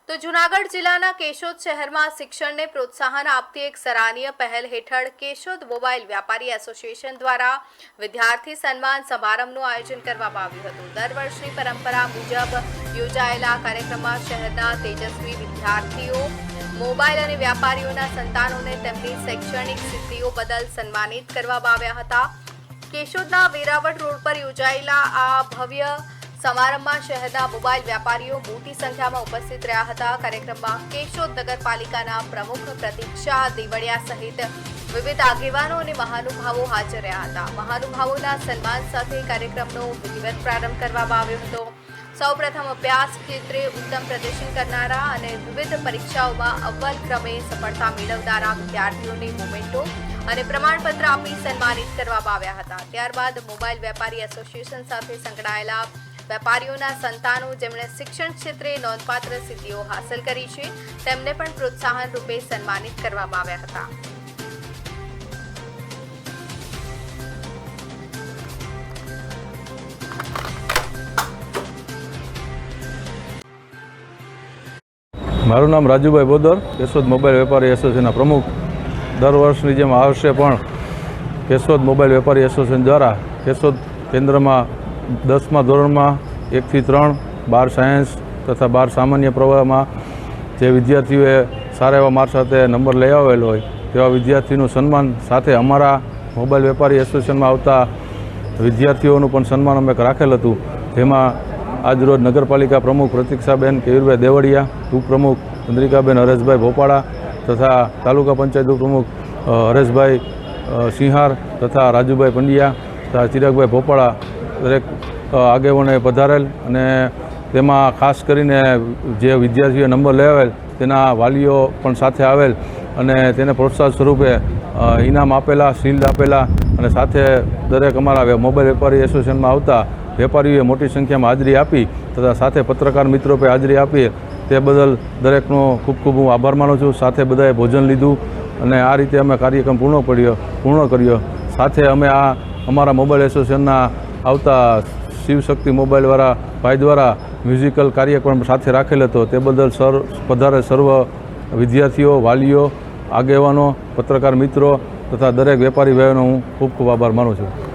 તો જૂનાગઢ જિલ્લાના કેશોદ શહેરમાં શિક્ષણને પ્રોત્સાહન આપતી એક સરાહનીય પહેલ હેઠળ કેશોદ મોબાઈલ વેપારી એસોસિએશન દ્વારા વિદ્યાર્થી સન્માન સમારંભનું આયોજન કરવામાં આવ્યું હતું। દર વર્ષની પરંપરા મુજબ યોજાયેલા કાર્યક્રમમાં શહેરના તેજસ્વી વિદ્યાર્થીઓ મોબાઈલ અને વ્યાપારીઓના સંતાનોને તેમની શૈક્ષણિક સિદ્ધિઓ બદલ સન્માનિત કરવામાં આવ્યા હતા। કેશોદના વેરાવળ રોડ પર યોજાયેલા આ ભવ્ય સમારંભમાં શહેરના મોબાઈલ વ્યાપારીઓ મોટી સંખ્યામાં ઉપસ્થિત રહ્યા હતા। કાર્યક્રમમાં કેશોદ નગરપાલિકાના પ્રમુખ પ્રતીક્ષા દેવળિયા સહિત વિવિધ આગેવાનો અને મહાનુભાવો હાજર રહ્યા હતા। મહાનુભાવોના સન્માન સાથે કાર્યક્રમનો વિધિવત પ્રારંભ કરવામાં આવ્યો હતો। સૌપ્રથમ અભ્યાસ ક્ષેત્રે ઉત્તમ પ્રદર્શન કરનારા અને વિવિધ પરીક્ષાઓમાં અવ્વલ ક્રમે સફળતા મેળવનારા વિદ્યાર્થીઓને મોમેન્ટો અને પ્રમાણપત્ર આપી સન્માનિત કરવામાં આવ્યા હતા। ત્યારબાદ મોબાઈલ વેપારી એસોસિએશન સાથે સંકળાયેલા વેપારીઓના સંતાનો જેમણે શિક્ષણ ક્ષેત્રે નોંધપાત્ર સિદ્ધિઓ હાંસલ કરી છે તેમને પણ પ્રોત્સાહન રૂપે સન્માનિત કરવામાં આવ્યા હતા। મારું નામ રાજુભાઈ બોદર, કેશોદ મોબાઈલ વેપારી એસોસિએશનના પ્રમુખ। દર વર્ષની જેમ આ વર્ષે પણ કેશોદ મોબાઈલ વેપારી એસોસિએશન દ્વારા કેશોદ કેન્દ્રમાં 10મા ધોરણમાં 1 થી 3 12 સાયન્સ તથા 12 સામાન્ય પ્રવાહમાં જે વિદ્યાર્થીઓએ સારા એવા માર્ક સાથે નંબર લઈ આવેલો હોય તેવા વિદ્યાર્થીનું સન્માન સાથે અમારા મોબાઈલ વેપારી એસોસિએશનમાં આવતા વિદ્યાર્થીઓનું પણ સન્માન અમે રાખેલ હતું। જેમાં આજરોજ નગરપાલિકા પ્રમુખ પ્રતીક્ષાબેન કેયુરભાઈ દેવળિયા, ઉપપ્રમુખ ચંદ્રિકાબેન હરેશભાઈ ભોપાળા તથા તાલુકા પંચાયત ઉપપ્રમુખ હરેશભાઈ સિંહાર તથા રાજુભાઈ પંડ્યા તથા ચિરાગભાઈ ભોપાળા દરેક આગેવાનોએ પધારેલ અને તેમાં ખાસ કરીને જે વિદ્યાર્થીઓએ નંબર લેવાવેલ તેના વાલીઓ પણ સાથે આવેલ અને તેને પ્રોત્સાહન સ્વરૂપે ઇનામ આપેલા, શિલ્ડ આપેલા અને સાથે દરેક અમારા મોબાઈલ વેપારી એસોસિએશનમાં આવતા વેપારીઓએ મોટી સંખ્યામાં હાજરી આપી તથા સાથે પત્રકાર મિત્રો પણ હાજરી આપી તે બદલ દરેકનો ખૂબ ખૂબ હું આભાર માનું છું। સાથે બધાએ ભોજન લીધું અને આ રીતે અમે કાર્યક્રમ પૂર્ણ કર્યો। સાથે અમે આ અમારા મોબાઈલ એસોસિએશનના આવતા શિવશક્તિ મોબાઈલવાળા ભાઈ દ્વારા મ્યુઝિકલ કાર્યક્રમ સાથે રાખેલ હતો તે બદલ પધારે સર્વ વિદ્યાર્થીઓ, વાલીઓ, આગેવાનો, પત્રકાર મિત્રો તથા દરેક વેપારી ભાઈઓનો હું ખૂબ ખૂબ આભાર માનું છું।